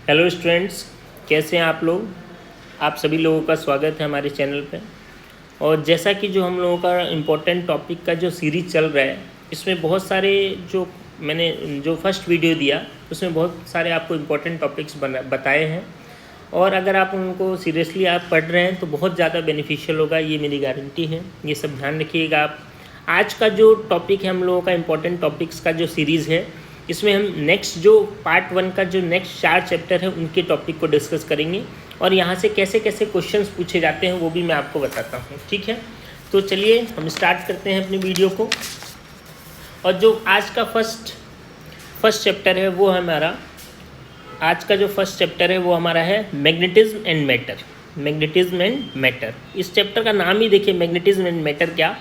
Hello students, कैसे हैं आप लोग। आप सभी लोगों का स्वागत है हमारे चैनल पे। और जैसा कि जो हम लोगों का इम्पोर्टेंट टॉपिक का जो सीरीज चल रहा है, इसमें बहुत सारे जो मैंने जो फर्स्ट वीडियो दिया उसमें बहुत सारे आपको इम्पोर्टेंट टॉपिक्स बताए हैं। और अगर आप उनको सीरियसली आप पढ़ रहे हैं तो बहुत ज़्यादा बेनिफिशियल होगा, ये मेरी गारंटी है। ये सब ध्यान रखिएगा आप। आज का जो टॉपिक है हम लोगों का इम्पोर्टेंट टॉपिक्स का जो सीरीज़ है, इसमें हम नेक्स्ट जो पार्ट 1 का जो नेक्स्ट 4 चैप्टर है उनके टॉपिक को डिस्कस करेंगे और यहाँ से कैसे कैसे क्वेश्चंस पूछे जाते हैं वो भी मैं आपको बताता हूँ। ठीक है, तो चलिए हम स्टार्ट करते हैं अपनी वीडियो को। और जो आज का फर्स्ट चैप्टर है वो हमारा आज का जो फर्स्ट चैप्टर है वो हमारा है magnetism and matter. Magnetism and matter, इस चैप्टर का नाम ही देखिए, मैग्नेटिज्म एंड मैटर। क्या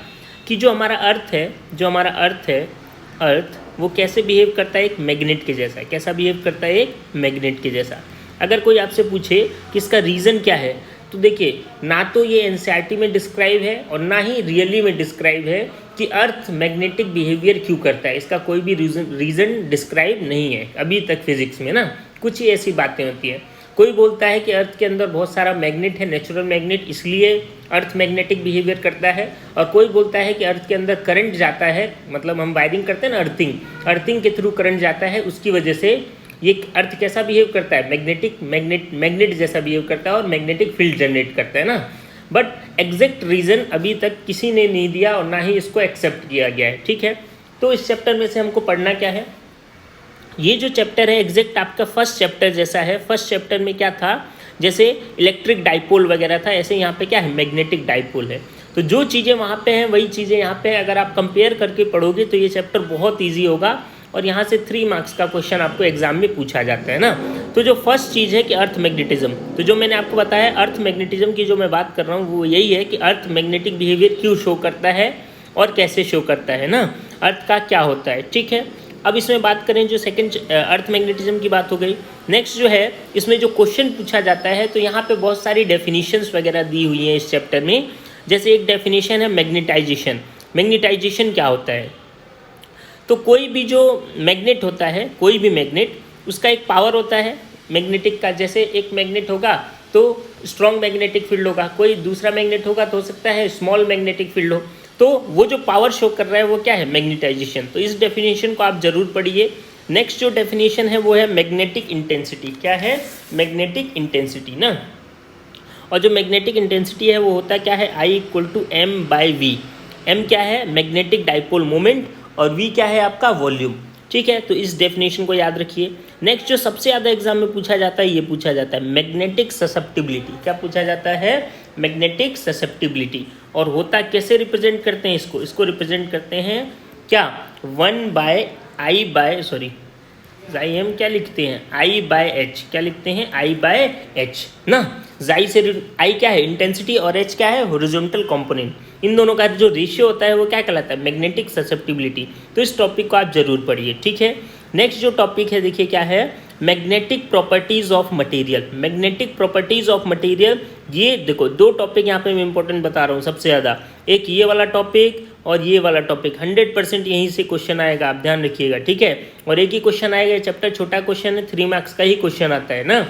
कि जो हमारा अर्थ है अर्थ वो कैसे बिहेव करता है, एक मैग्नेट के जैसा। कैसा बिहेव करता है, एक मैग्नेट के जैसा। अगर कोई आपसे पूछे कि इसका रीज़न क्या है, तो देखिए ना तो ये एनसीईआरटी में डिस्क्राइब है और ना ही रियली में डिस्क्राइब है कि अर्थ मैग्नेटिक बिहेवियर क्यों करता है। इसका कोई भी रीज़न डिस्क्राइब नहीं है अभी तक फिजिक्स में ना। कुछ ही ऐसी बातें होती हैं। कोई बोलता है कि अर्थ के अंदर बहुत सारा मैग्नेट है, नेचुरल मैग्नेट, इसलिए अर्थ मैग्नेटिक बिहेवियर करता है। और कोई बोलता है कि अर्थ के अंदर करंट जाता है, मतलब हम वायरिंग करते हैं ना, अर्थिंग के थ्रू करंट जाता है, उसकी वजह से ये अर्थ कैसा बिहेव करता है, मैग्नेट जैसा बिहेव करता है और मैग्नेटिक फील्ड जनरेट करता है ना। बट एग्जैक्ट रीज़न अभी तक किसी ने नहीं दिया और ना ही इसको एक्सेप्ट किया गया है। ठीक है, तो इस चैप्टर में से हमको पढ़ना क्या है, ये जो चैप्टर है एग्जैक्ट आपका फर्स्ट चैप्टर जैसा है। फर्स्ट चैप्टर में क्या था, जैसे इलेक्ट्रिक डाइपोल वगैरह था, ऐसे यहाँ पे क्या है, मैग्नेटिक डाइपोल है। तो जो चीज़ें वहाँ पे हैं वही चीज़ें यहाँ पे अगर आप कंपेयर करके पढ़ोगे तो ये चैप्टर बहुत ईजी होगा। और यहाँ से 3 मार्क्स का क्वेश्चन आपको एग्जाम में पूछा जाता है ना। तो जो फर्स्ट चीज़ है कि अर्थ मैग्नेटिज्म, तो जो मैंने आपको बताया अर्थ मैग्नेटिज्म की जो मैं बात कर रहा हूँ वो यही है कि अर्थ मैग्नेटिक बिहेवियर क्यों शो करता है और कैसे शो करता है ना, अर्थ का क्या होता है। ठीक है, अब इसमें बात करें जो सेकंड अर्थ मैग्नेटिज्म की बात हो गई। नेक्स्ट जो है इसमें जो क्वेश्चन पूछा जाता है, तो यहाँ पे बहुत सारी डेफिनेशंस वगैरह दी हुई हैं इस चैप्टर में। जैसे एक डेफिनेशन है मैग्नेटाइजेशन। मैग्नेटाइजेशन क्या होता है, तो कोई भी जो मैग्नेट होता है, कोई भी मैग्नेट, उसका एक पावर होता है मैग्नेटिक का। जैसे एक मैग्नेट होगा तो स्ट्रॉन्ग मैग्नेटिक फील्ड होगा, कोई दूसरा मैग्नेट होगा तो हो सकता है स्मॉल मैग्नेटिक फील्ड हो। तो वो जो पावर शो कर रहा है वो क्या है, मैग्नेटाइजेशन। तो इस डेफिनेशन को आप जरूर पढ़िए। नेक्स्ट जो डेफिनेशन है वो है मैग्नेटिक इंटेंसिटी। क्या है, मैग्नेटिक इंटेंसिटी ना। और जो मैग्नेटिक इंटेंसिटी है वो होता क्या है, I = M/V। M क्या है, मैग्नेटिक डाइपोल मोमेंट, और V क्या है आपका वॉल्यूम। ठीक है, तो इस डेफिनेशन को याद रखिए। नेक्स्ट जो सबसे ज़्यादा एग्जाम में पूछा जाता है, ये पूछा जाता है मैग्नेटिक ससेप्टिबिलिटी। क्या पूछा जाता है, मैग्नेटिक ससेप्टिबिलिटी। और होता कैसे रिप्रेजेंट करते हैं इसको रिप्रेजेंट करते हैं क्या, M क्या लिखते हैं, I/H। क्या लिखते हैं, I/H ना। जाई से I क्या है, इंटेंसिटी, और H क्या है, हॉरिजॉन्टल कंपोनेंट। इन दोनों का जो रेशियो होता है वो क्या कहलाता है, मैग्नेटिक ससेप्टिबिलिटी। तो इस टॉपिक को आप जरूर पढ़िए। ठीक है, नेक्स्ट जो टॉपिक है देखिए क्या है, magnetic properties of material. Magnetic properties of material, ये देखो 2 टॉपिक यहाँ पे मैं इंपॉर्टेंट बता रहा हूँ सबसे ज़्यादा। एक ये वाला टॉपिक और ये वाला टॉपिक 100% यहीं से क्वेश्चन आएगा, आप ध्यान रखिएगा। ठीक है, और एक ही क्वेश्चन आएगा, चैप्टर छोटा क्वेश्चन है, 3 मार्क्स का ही क्वेश्चन आता है ना।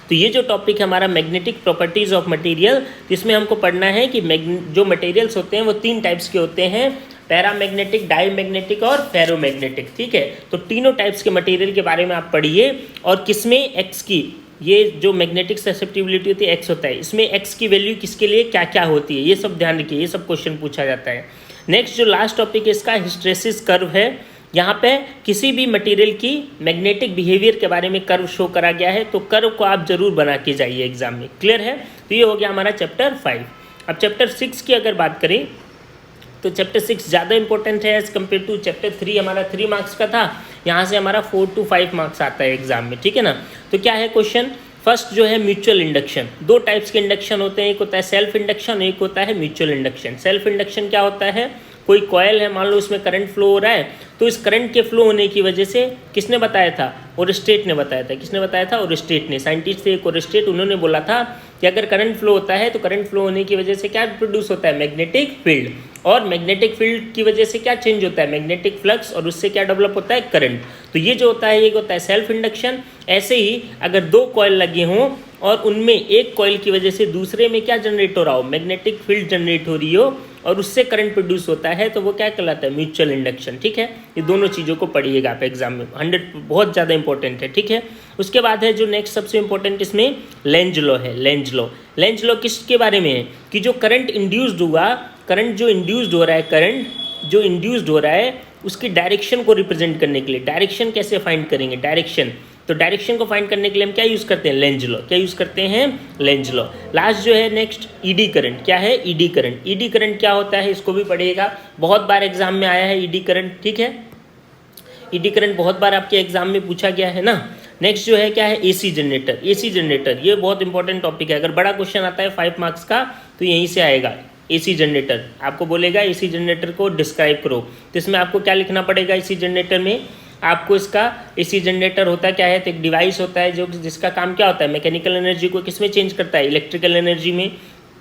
तो ये जो टॉपिक है हमारा मैग्नेटिक प्रॉपर्टीज ऑफ मटेरियल, इसमें हमको पढ़ना है कि जो मटेरियल्स होते हैं वो 3 टाइप्स के होते हैं, पैरामैग्नेटिक, डाईमैग्नेटिक और फेरोमैग्नेटिक। ठीक है, तो तीनों टाइप्स के मटेरियल के बारे में आप पढ़िए। और किसमें एक्स की, ये जो मैग्नेटिक ससेप्टिबिलिटी होती है एक्स होता है, इसमें एक्स की वैल्यू किसके लिए क्या क्या होती है, ये सब ध्यान रखिए, ये सब क्वेश्चन पूछा जाता है। नेक्स्ट जो लास्ट टॉपिक है इसका हिस्टैरिसीस कर्व है। यहाँ पे किसी भी मटेरियल की मैग्नेटिक बिहेवियर के बारे में कर्व शो करा गया है, तो कर्व को आप जरूर बना के जाइए एग्जाम में। क्लियर है, तो ये हो गया हमारा चैप्टर 5। अब चैप्टर 6 की अगर बात करें तो चैप्टर 6 ज़्यादा इंपॉर्टेंट है एज कम्पेयर टू चैप्टर 3। हमारा 3 मार्क्स का था, यहाँ से हमारा 4 to 5 मार्क्स आता है एग्जाम में। ठीक है ना, तो क्या है क्वेश्चन, फर्स्ट जो है म्यूचुअल इंडक्शन। 2 टाइप्स के इंडक्शन होते हैं, एक होता है सेल्फ इंडक्शन, एक होता है म्यूचुअल इंडक्शन। सेल्फ इंडक्शन क्या होता है, कोई कॉयल है, मान लो उसमें करंट फ्लो हो रहा है, तो इस करंट के फ्लो होने की वजह से किसने बताया था, ओरस्टेट ने बताया था। किसने बताया था, ओरस्टेट ने। साइंटिस्ट थे एक ओरस्टेट, उन्होंने बोला था कि अगर करंट फ्लो होता है तो करंट फ्लो होने की वजह से क्या प्रोड्यूस होता है, मैग्नेटिक फील्ड, और मैग्नेटिक फील्ड की वजह से क्या चेंज होता है, मैग्नेटिक फ्लक्स, और उससे क्या डेवलप होता है, करंट। तो ये जो होता है ये होता है सेल्फ इंडक्शन। ऐसे ही अगर दो कॉइल लगे हों और उनमें एक कॉइल की वजह से दूसरे में क्या जनरेट हो रहा हो, मैग्नेटिक फील्ड जनरेट हो रही हो और उससे करंट प्रोड्यूस होता है, तो वो क्या कहलाता है, म्यूचुअल इंडक्शन। ठीक है, ये दोनों चीज़ों को पढ़िएगा आप एग्जाम में, 100 बहुत ज़्यादा इंपॉर्टेंट है। ठीक है, उसके बाद है जो नेक्स्ट सबसे इंपॉर्टेंट इसमें लेंज लॉ है। लेंज लॉ, लेंज लॉ किसके बारे में है कि जो करंट इंड्यूस्ड हुआ, करंट जो इंड्यूस्ड हो रहा है, करंट जो इंड्यूस्ड हो रहा है उसकी डायरेक्शन को रिप्रेजेंट करने के लिए, डायरेक्शन कैसे फाइंड करेंगे, डायरेक्शन, तो डायरेक्शन को फाइंड करने के लिए हम क्या यूज़ करते हैं, लेंज लॉ। क्या यूज़ करते हैं, लेंज लॉ। लास्ट जो है नेक्स्ट ईडी करंट, क्या है, ईडी करंट। ईडी करंट क्या होता है इसको भी पढ़िएगा, बहुत बार एग्जाम में आया है ईडी करंट। ठीक है, ईडी करंट बहुत बार आपके एग्जाम में पूछा गया है ना। नेक्स्ट जो है क्या है, एसी जनरेटर। एसी जनरेटर ये बहुत इंपॉर्टेंट टॉपिक है, अगर बड़ा क्वेश्चन आता है 5 मार्क्स का तो यहीं से आएगा। एसी जनरेटर आपको बोलेगा एसी जनरेटर को डिस्क्राइब करो, तो इसमें आपको क्या लिखना पड़ेगा, एसी जनरेटर में आपको इसका, एसी जनरेटर होता क्या है, तो एक डिवाइस होता है जो जिसका काम क्या होता है, मैकेनिकल एनर्जी को किस में चेंज करता है, इलेक्ट्रिकल एनर्जी में।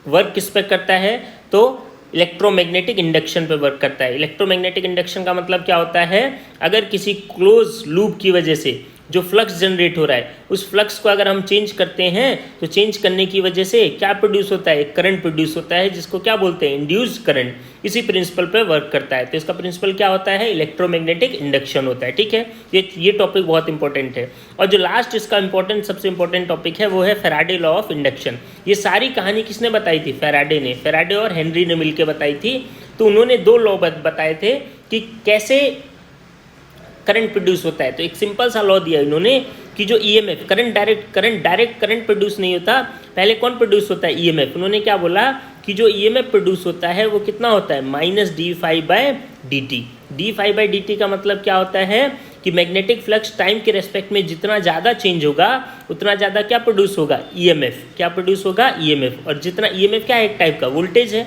वर्क किस पर करता है, तो इलेक्ट्रोमैग्नेटिक इंडक्शन पे वर्क करता है। इलेक्ट्रोमैग्नेटिक इंडक्शन का मतलब क्या होता है, अगर किसी क्लोज लूप की वजह से जो फ्लक्स जनरेट हो रहा है उस फ्लक्स को अगर हम चेंज करते हैं तो चेंज करने की वजह से क्या प्रोड्यूस होता है, करंट प्रोड्यूस होता है, जिसको क्या बोलते हैं, इंड्यूस करंट। इसी प्रिंसिपल पर वर्क करता है, तो इसका प्रिंसिपल क्या होता है, इलेक्ट्रोमैग्नेटिक इंडक्शन होता है। ठीक है, ये टॉपिक बहुत इंपॉर्टेंट है। और जो लास्ट इसका इंपॉर्टेंट, सबसे इंपॉर्टेंट टॉपिक है वो है फैराडे लॉ ऑफ इंडक्शन। ये सारी कहानी किसने बताई थी, फैराडे ने, फैराडे और हेनरी ने मिलकर बताई थी। तो उन्होंने 2 लॉ बताए थे कि कैसे करंट प्रोड्यूस होता है। तो एक सिंपल सा लॉ दिया इन्होंने कि जो ईएमएफ, डायरेक्ट करंट प्रोड्यूस नहीं होता, पहले कौन प्रोड्यूस होता है, ईएमएफ। उन्होंने क्या बोला कि जो ईएमएफ प्रोड्यूस होता है वो कितना होता है, -d∅/dt। d∅/dt का मतलब क्या होता है कि मैग्नेटिक फ्लक्स टाइम के रेस्पेक्ट में जितना ज़्यादा चेंज होगा उतना ज़्यादा क्या प्रोड्यूस होगा, ईएमएफ। क्या प्रोड्यूस होगा, ईएमएफ। और जितना ईएमएफ क्या है, एक टाइप का वोल्टेज है,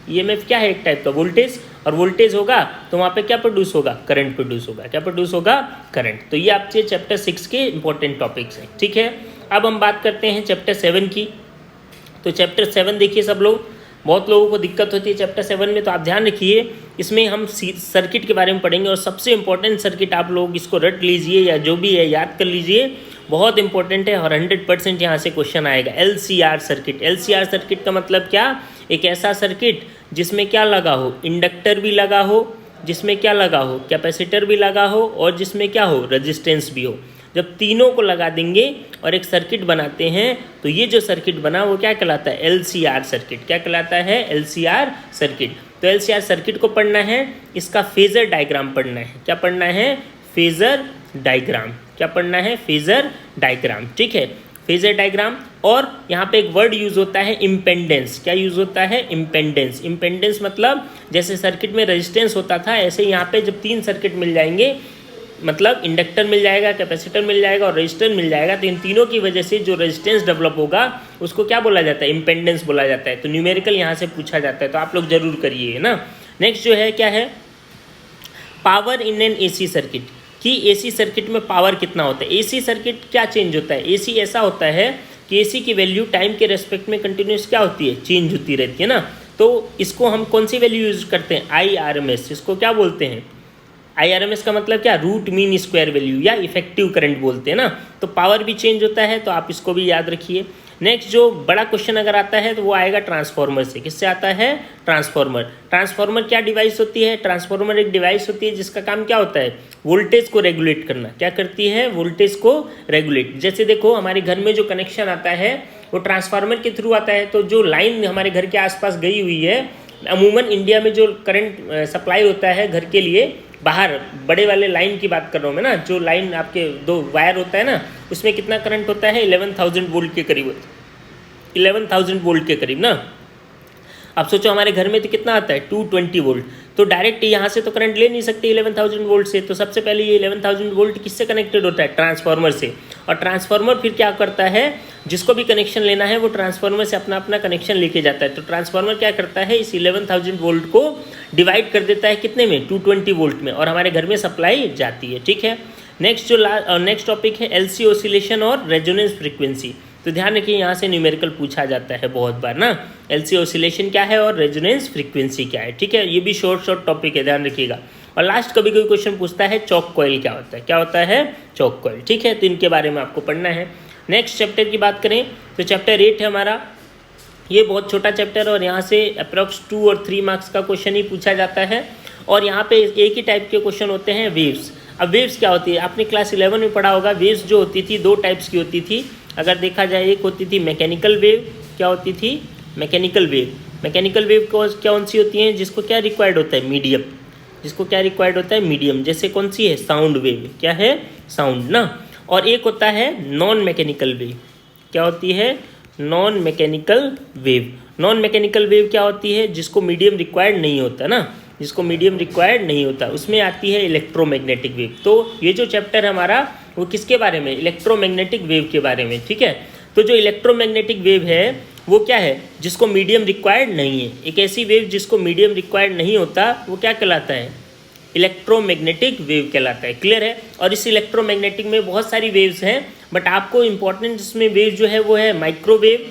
ईएमएफ क्या है, एक टाइप का वोल्टेज, और वोल्टेज होगा तो वहाँ पे क्या प्रोड्यूस होगा, करंट प्रोड्यूस होगा। क्या प्रोड्यूस होगा, करंट। तो ये आपके चैप्टर 6 के इंपॉर्टेंट टॉपिक्स हैं। ठीक है, अब हम बात करते हैं चैप्टर 7 की। तो चैप्टर 7 देखिए सब लोग, बहुत लोगों को दिक्कत होती है चैप्टर 7 में, तो आप ध्यान रखिए इसमें हम सर्किट के बारे में पढ़ेंगे, और सबसे इंपॉर्टेंट सर्किट आप लोग इसको रट लीजिए या जो भी है याद कर लीजिए, बहुत इंपॉर्टेंट है और 100% यहाँ से क्वेश्चन आएगा। LCR circuit. LCR सर्किट का मतलब क्या, एक ऐसा सर्किट जिसमें क्या लगा हो, इंडक्टर भी लगा हो, जिसमें क्या लगा हो, कैपेसिटर भी लगा हो, और जिसमें क्या हो, रेजिस्टेंस भी हो। जब तीनों को लगा देंगे और एक सर्किट बनाते हैं तो ये जो सर्किट बना वो क्या कहलाता है, LCR सर्किट। क्या कहलाता है, LCR सर्किट। तो LCR सर्किट को पढ़ना है, इसका फेजर डायग्राम पढ़ना है। क्या पढ़ना है, फेजर डायग्राम। क्या पढ़ना है, फेजर डायग्राम। ठीक है, फेजर डायग्राम। और यहाँ पे एक वर्ड यूज़ होता है इम्पेंडेंस। क्या यूज़ होता है, इम्पेंडेंस। इम्पेंडेंस मतलब जैसे सर्किट में रेजिस्टेंस होता था, ऐसे यहाँ पे जब 3 सर्किट मिल जाएंगे, मतलब इंडक्टर मिल जाएगा, कैपेसिटर मिल जाएगा और रेजिस्टर मिल जाएगा, तो इन तीनों की वजह से जो रेजिस्टेंस डेवलप होगा उसको क्या बोला जाता है, इम्पेंडेंस बोला जाता है। तो न्यूमेरिकल यहाँ से पूछा जाता है, तो आप लोग जरूर करिए ना। नेक्स्ट जो है क्या है, power in an AC circuit, कि AC सर्किट में पावर कितना होता है। AC सर्किट क्या चेंज होता है, AC ऐसा होता है कि AC की वैल्यू टाइम के रेस्पेक्ट में कंटिन्यूस क्या होती है, चेंज होती रहती है ना। तो इसको हम कौन सी वैल्यू यूज करते हैं, IRMS। इसको क्या बोलते हैं, IRMS का मतलब क्या, रूट मीन स्क्वायर वैल्यू या इफेक्टिव करंट बोलते हैं ना। तो पावर भी चेंज होता है, तो आप इसको भी याद रखिए। नेक्स्ट जो बड़ा क्वेश्चन अगर आता है तो वो आएगा ट्रांसफार्मर से। किससे आता है, ट्रांसफार्मर। ट्रांसफार्मर क्या डिवाइस होती है, ट्रांसफार्मर एक डिवाइस होती है जिसका काम क्या होता है, वोल्टेज को रेगुलेट करना। क्या करती है, वोल्टेज को रेगुलेट। जैसे देखो हमारे घर में जो कनेक्शन आता है वो ट्रांसफार्मर के थ्रू आता है। तो जो लाइन हमारे घर के आसपास गई हुई है, अमूमन इंडिया में जो करंट सप्लाई होता है घर के लिए, बाहर बड़े वाले लाइन की बात कर रहा हूँ मैं ना, जो लाइन आपके 2 वायर होता है ना, उसमें कितना करंट होता है, 11,000 वोल्ट के करीब, 11,000 वोल्ट के करीब ना। अब सोचो हमारे घर में तो कितना आता है, 220 वोल्ट। तो डायरेक्ट यहाँ से तो करंट ले नहीं सकते 11,000 वोल्ट से, तो सबसे पहले ये 11,000 वोल्ट किससे कनेक्टेड होता है, ट्रांसफार्मर से। और ट्रांसफार्मर फिर क्या करता है, जिसको भी कनेक्शन लेना है वो ट्रांसफार्मर से अपना अपना कनेक्शन लेके जाता है। तो ट्रांसफार्मर क्या करता है, इस 11,000 वोल्ट को डिवाइड कर देता है कितने में, 220 वोल्ट में, और हमारे घर में सप्लाई जाती है। ठीक है, नेक्स्ट जो नेक्स्ट टॉपिक है LC ऑसिलेशन और रेजोनेंस फ्रीक्वेंसी। तो ध्यान रखिए यहाँ से न्यूमेरिकल पूछा जाता है बहुत बार ना, एलसी ऑसिलेशन क्या है और रेजोनेंस फ्रीक्वेंसी क्या है, ठीक है। ये भी शॉर्ट टॉपिक है, ध्यान रखिएगा। और लास्ट कभी कोई क्वेश्चन पूछता है चॉक कॉइल क्या होता है, क्या होता है चॉक कॉइल, ठीक है। तो इनके बारे में आपको पढ़ना है। नेक्स्ट चैप्टर की बात करें तो चैप्टर 8 है हमारा। ये बहुत छोटा चैप्टर है और यहाँ से अप्रॉक्स 2 और 3 मार्क्स का क्वेश्चन ही पूछा जाता है। और यहाँ पे एक ही टाइप के क्वेश्चन होते हैं, वेव्स। अब वेव्स क्या होती है, आपने क्लास 11 में पढ़ा होगा। वेव्स जो होती थी 2 टाइप्स की होती थी अगर देखा जाए। एक होती थी मैकेनिकल वेव, क्या होती थी मैकेनिकल वेव। मैकेनिकल वेव कौन सी होती है, जिसको क्या रिक्वायर्ड होता है मीडियम, जिसको क्या रिक्वायर्ड होता है मीडियम। जैसे कौन सी है साउंड वेव, क्या है साउंड ना। और एक होता है नॉन मैकेनिकल वेव, क्या होती है non mechanical wave. Non mechanical wave क्या होती है, जिसको मीडियम रिक्वायर्ड नहीं होता ना, जिसको मीडियम रिक्वायर्ड नहीं होता, उसमें आती है इलेक्ट्रोमैग्नेटिक वेव। तो ये जो चैप्टर है हमारा वो किसके बारे में, इलेक्ट्रोमैग्नेटिक वेव के बारे में, ठीक है। तो जो इलेक्ट्रोमैग्नेटिक वेव है वो क्या है, जिसको मीडियम रिक्वायर्ड नहीं है। एक ऐसी वेव जिसको मीडियम रिक्वायर्ड नहीं होता वो क्या कहलाता है, इलेक्ट्रोमैग्नेटिक वेव कहलाता है। क्लियर है। और इस इलेक्ट्रोमैग्नेटिक में बहुत सारी वेव्स हैं, बट आपको इंपॉर्टेंट इसमें वेव जो है वो है माइक्रोवेव,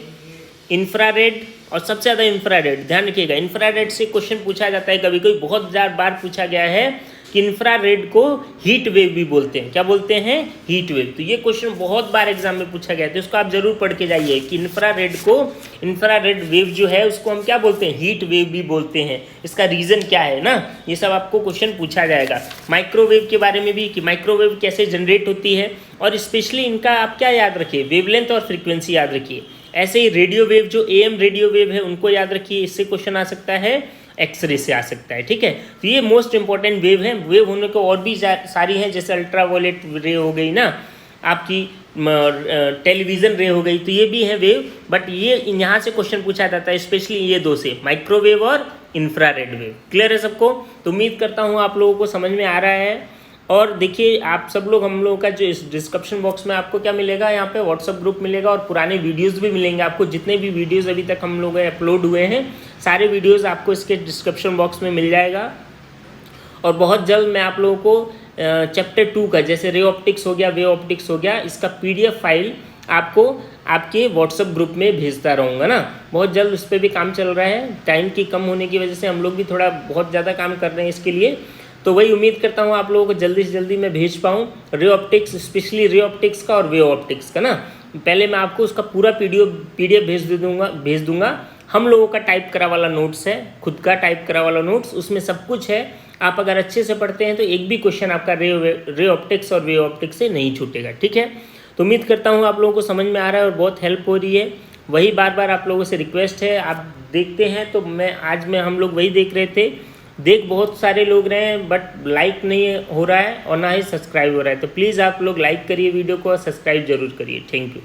इंफ्रारेड और सबसे ज़्यादा इंफ्रारेड। ध्यान रखिएगा, इंफ्रारेड से क्वेश्चन पूछा जाता है कभी कभी, बहुत बार पूछा गया है कि इंफ्रारेड को हीट वेव भी बोलते हैं, क्या बोलते हैं हीट वेव। तो ये क्वेश्चन बहुत बार एग्जाम में पूछा गया है, तो इसको आप जरूर पढ़ के जाइए कि इंफ्रारेड वेव जो है उसको हम क्या बोलते हैं, हीट वेव भी बोलते हैं। इसका रीज़न क्या है ना, ये सब आपको क्वेश्चन पूछा जाएगा। माइक्रोवेव के बारे में भी कि माइक्रोवेव कैसे जनरेट होती है, और स्पेशली इनका आप क्या याद रखिए, वेवलेंथ और फ्रीक्वेंसी याद रखिए। ऐसे ही रेडियो वेव, जो AM रेडियो वेव है उनको याद रखिए, इससे क्वेश्चन आ सकता है, एक्सरे से आ सकता है, ठीक है। तो ये मोस्ट इंपॉर्टेंट वेव है। वेव होने को और भी सारी हैं, जैसे अल्ट्रावायलेट रे हो गई ना, आपकी टेलीविज़न रे हो गई, तो ये भी है वेव। बट ये यहाँ से क्वेश्चन पूछा जाता है स्पेशली ये 2 से, माइक्रोवेव और इंफ्रारेड वेव। क्लियर है सबको। तो उम्मीद करता हूँ आप लोगों को समझ में आ रहा है। और देखिए आप सब लोग, हम लोगों का जो इस डिस्क्रिप्शन बॉक्स में आपको क्या मिलेगा, यहाँ पे व्हाट्सअप ग्रुप मिलेगा और पुराने वीडियोस भी मिलेंगे आपको। जितने भी वीडियोस अभी तक हम लोग अपलोड हुए हैं सारे वीडियोस आपको इसके डिस्क्रिप्शन बॉक्स में मिल जाएगा। और बहुत जल्द मैं आप लोगों को चैप्टर 2 का, जैसे रे ऑप्टिक्स हो गया, वे ऑप्टिक्स हो गया, इसका PDF फाइल आपको आपके व्हाट्सअप ग्रुप में भेजता रहूँगा ना। बहुत जल्द उस पर भी काम चल रहा है, टाइम की कम होने की वजह से हम लोग भी थोड़ा बहुत ज़्यादा काम कर रहे हैं इसके लिए। तो वही उम्मीद करता हूँ आप लोगों को जल्दी से जल्दी मैं भेज पाऊँ ray optics, specially ray optics का और वे ऑप्टिक्स का ना। पहले मैं आपको उसका पूरा PDF भेज दूंगा। हम लोगों का टाइप करा वाला नोट्स है, खुद का टाइप करा वाला नोट्स, उसमें सब कुछ है। आप अगर अच्छे से पढ़ते हैं तो एक भी क्वेश्चन आपका रे ऑप्टिक्स और वे ऑप्टिक्स से नहीं छूटेगा, ठीक है। तो उम्मीद करता हूँ आप लोगों को समझ में आ रहा है और बहुत हेल्प हो रही है। वही बार आप लोगों से रिक्वेस्ट है, आप देखते हैं तो हम लोग वही देख रहे थे, देख बहुत सारे लोग रहे हैं बट लाइक नहीं हो रहा है और ना ही सब्सक्राइब हो रहा है। तो प्लीज़ आप लोग लाइक करिए वीडियो को और सब्सक्राइब जरूर करिए। Thank you.